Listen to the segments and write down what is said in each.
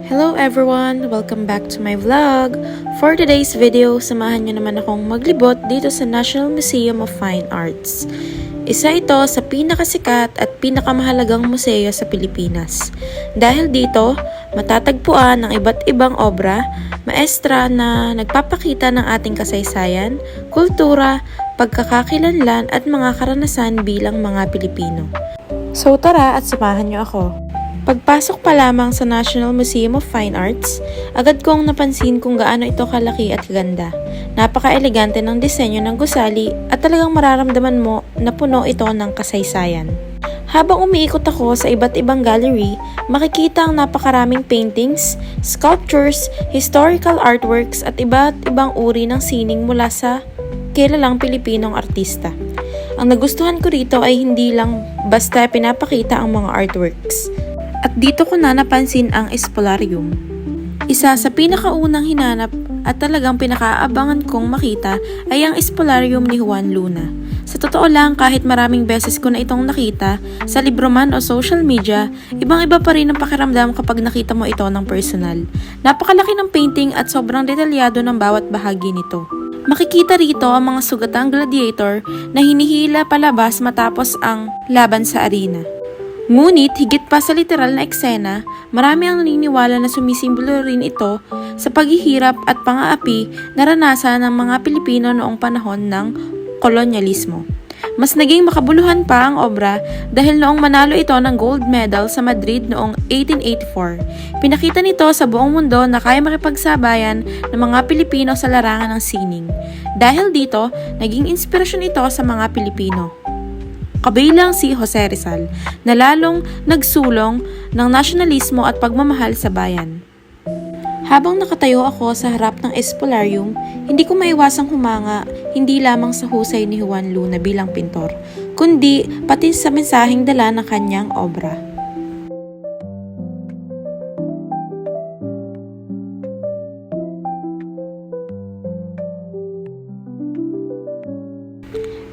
Hello everyone! Welcome back to my vlog! For today's video, samahan niyo naman akong maglibot dito sa National Museum of Fine Arts. Isa ito sa pinakasikat at pinakamahalagang museo sa Pilipinas. Dahil dito, matatagpuan ang iba't ibang obra, maestra na nagpapakita ng ating kasaysayan, kultura, pagkakakilanlan at mga karanasan bilang mga Pilipino. So tara at samahan niyo ako! Pagpasok pa lamang sa National Museum of Fine Arts, agad kong napansin kung gaano ito kalaki at ganda. Napaka-elegante ng disenyo ng gusali at talagang mararamdaman mo na puno ito ng kasaysayan. Habang umiikot ako sa iba't ibang gallery, makikita ang napakaraming paintings, sculptures, historical artworks at iba't ibang uri ng sining mula sa kilalang Pilipinong artista. Ang nagustuhan ko rito ay hindi lang basta pinapakita ang mga artworks. At dito ko na napansin ang Espolarium. Isa sa pinakaunang hinanap at talagang pinakaabangan kong makita ay ang Espolarium ni Juan Luna. Sa totoo lang, kahit maraming beses ko na itong nakita, sa libro man o social media, ibang-iba pa rin ang pakiramdam kapag nakita mo ito ng personal. Napakalaki ng painting at sobrang detalyado ng bawat bahagi nito. Makikita rito ang mga sugatang gladiator na hinihila palabas matapos ang laban sa arena. Ngunit higit pa sa literal na eksena, marami ang naniniwala na sumisimbolo rin ito sa paghihirap at pang-aapi na naranasan ng mga Pilipino noong panahon ng kolonyalismo. Mas naging makabuluhan pa ang obra dahil noong manalo ito ng gold medal sa Madrid noong 1884. Pinakita nito sa buong mundo na kaya makipagsabayan ng mga Pilipino sa larangan ng sining. Dahil dito, naging inspirasyon ito sa mga Pilipino. Kabilang si Jose Rizal, na lalong nagsulong ng nasyonalismo at pagmamahal sa bayan. Habang nakatayo ako sa harap ng Espolarium, hindi ko maiwasang humanga hindi lamang sa husay ni Juan Luna bilang pintor, kundi pati sa mensaheng dala ng kanyang obra.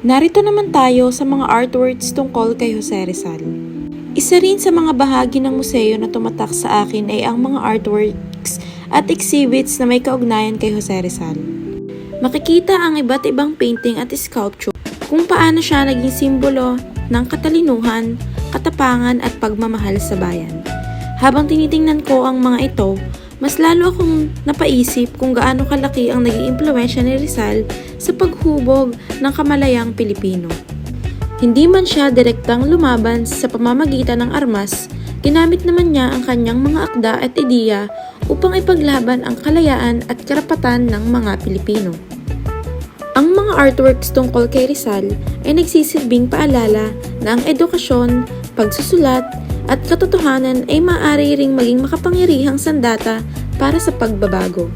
Narito naman tayo sa mga artworks tungkol kay Jose Rizal. Isa rin sa mga bahagi ng museo na tumatak sa akin ay ang mga artworks at exhibits na may kaugnayan kay Jose Rizal. Makikita ang iba't ibang painting at sculpture kung paano siya naging simbolo ng katalinuhan, katapangan at pagmamahal sa bayan. Habang tinitingnan ko ang mga ito, mas lalo akong napaisip kung gaano kalaki ang naging impluwensya ni Rizal sa paghubog ng kamalayang Pilipino. Hindi man siya direktang lumaban sa pamamagitan ng armas, ginamit naman niya ang kanyang mga akda at ideya upang ipaglaban ang kalayaan at karapatan ng mga Pilipino. Ang mga artworks tungkol kay Rizal ay nagsisilbing paalala na ang edukasyon, pagsusulat, at katotohanan ay maaari ring maging makapangyarihang sandata para sa pagbabago.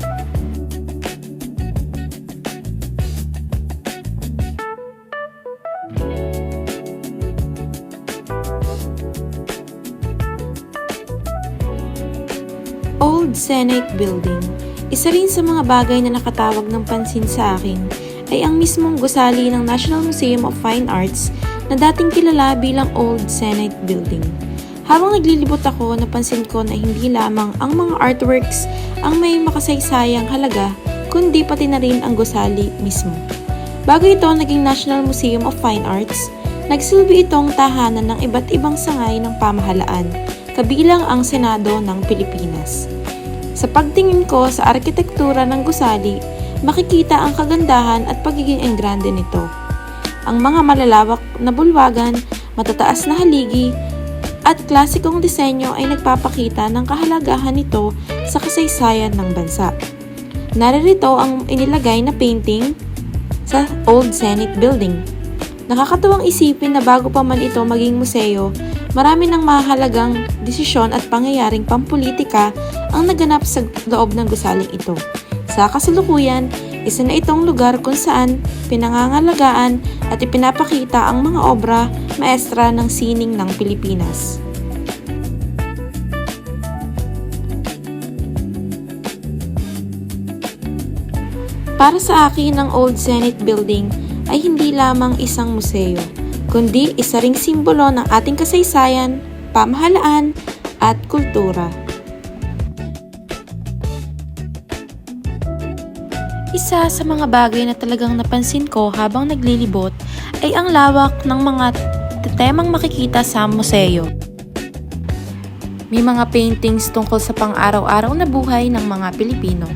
Old Senate Building. Isa rin sa mga bagay na nakatawag ng pansin sa akin ay ang mismong gusali ng National Museum of Fine Arts na dating kilala bilang Old Senate Building. Habang naglilibot ako, napansin ko na hindi lamang ang mga artworks ang may makasaysayang halaga, kundi pati na rin ang gusali mismo. Bago ito naging National Museum of Fine Arts, nagsilbi itong tahanan ng iba't ibang sangay ng pamahalaan, kabilang ang Senado ng Pilipinas. Sa pagtingin ko sa arkitektura ng gusali, makikita ang kagandahan at pagiging engrande nito. Ang mga malalawak na bulwagan, matataas na haligi, at klasikong disenyo ay nagpapakita ng kahalagahan nito sa kasaysayan ng bansa. Naririto ang inilagay na painting sa Old Senate Building. Nakakatuwang isipin na bago pa man ito maging museo, marami ng mahalagang desisyon at pangyayaring pampolitika ang naganap sa loob ng gusaling ito. Sa kasalukuyan, isa na itong lugar kung saan pinangangalagaan at ipinapakita ang mga obra maestra ng sining ng Pilipinas. Para sa akin, ang Old Senate Building ay hindi lamang isang museo, kundi isa ring simbolo ng ating kasaysayan, pamahalaan at kultura. Isa sa mga bagay na talagang napansin ko habang naglilibot ay ang lawak ng mga temang makikita sa museo. May mga paintings tungkol sa pang-araw-araw na buhay ng mga Pilipino.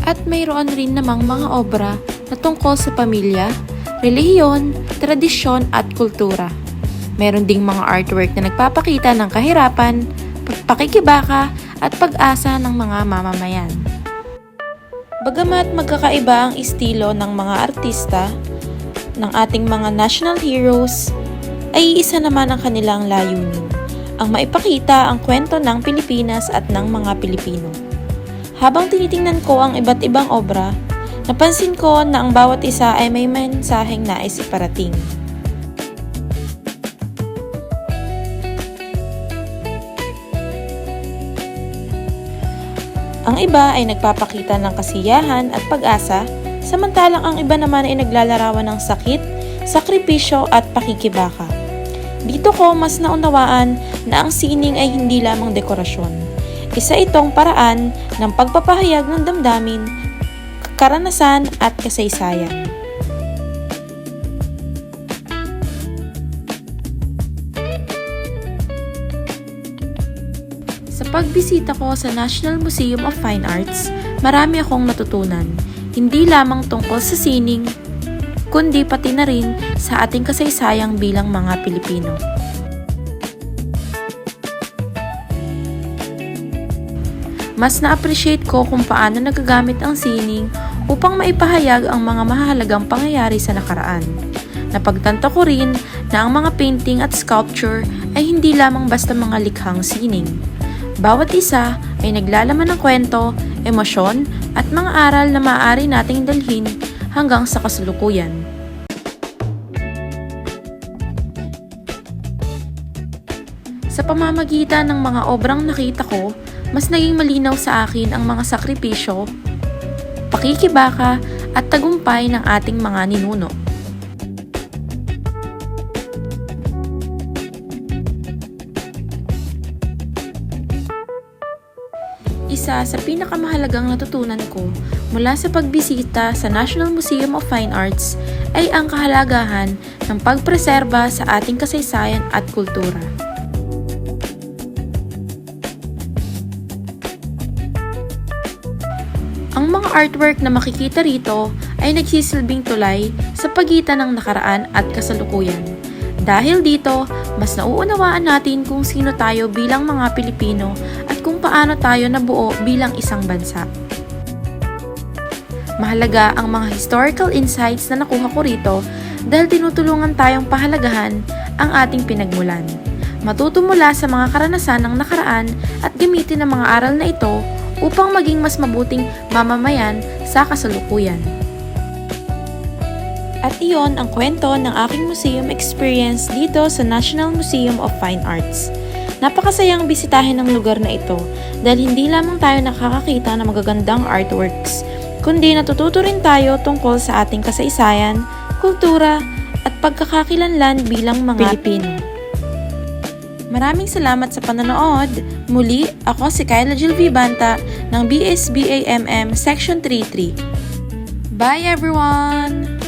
At mayroon rin namang mga obra na tungkol sa pamilya, relihiyon, tradisyon at kultura. Meron ding mga artwork na nagpapakita ng kahirapan, pakikibaka at pag-asa ng mga mamamayan. Bagamat magkakaiba ang estilo ng mga artista ng ating mga national heroes, ay isa naman ang kanilang layunin, ang maipakita ang kwento ng Pilipinas at ng mga Pilipino. Habang tinitingnan ko ang iba't ibang obra, napansin ko na ang bawat isa ay may mensaheng nais iparating. Ang iba ay nagpapakita ng kasiyahan at pag-asa, samantalang ang iba naman ay naglalarawan ng sakit, sakripisyo at pakikibaka. Dito ko mas naunawaan na ang sining ay hindi lamang dekorasyon. Isa itong paraan ng pagpapahayag ng damdamin, karanasan at kasaysayan. Sa pagbisita ko sa National Museum of Fine Arts, marami akong natutunan, hindi lamang tungkol sa sining, kundi pati na rin sa ating kasaysayang bilang mga Pilipino. Mas na-appreciate ko kung paano nagagamit ang sining upang maipahayag ang mga mahalagang pangyayari sa nakaraan. Napagtanto ko rin na ang mga painting at sculpture ay hindi lamang basta mga likhang sining. Bawat isa ay naglalaman ng kwento, emosyon at mga aral na maaari nating dalhin hanggang sa kasalukuyan. Sa pamamagitan ng mga obrang nakita ko, mas naging malinaw sa akin ang mga sakripisyo, pakikibaka at tagumpay ng ating mga ninuno. Isa sa pinakamahalagang natutunan ko mula sa pagbisita sa National Museum of Fine Arts ay ang kahalagahan ng pagpreserba sa ating kasaysayan at kultura. Ang mga artwork na makikita rito ay nagsisilbing tulay sa pagitan ng nakaraan at kasalukuyan. Dahil dito, mas nauunawaan natin kung sino tayo bilang mga Pilipino at kung paano tayo nabuo bilang isang bansa. Mahalaga ang mga historical insights na nakuha ko rito dahil tinutulungan tayong pahalagahan ang ating pinagmulan. Matuto mula sa mga karanasan ng nakaraan at gamitin ang mga aral na ito upang maging mas mabuting mamamayan sa kasalukuyan. At iyon ang kwento ng aking museum experience dito sa National Museum of Fine Arts. Napakasayang bisitahin ang lugar na ito dahil hindi lamang tayo nakakakita ng magagandang artworks, kundi natututo rin tayo tungkol sa ating kasaysayan, kultura at pagkakakilanlan bilang mga Pilipino. Maraming salamat sa panonood. Muli, ako si Kyla Jill Vibanta ng BSBAMM Section 33. Bye everyone!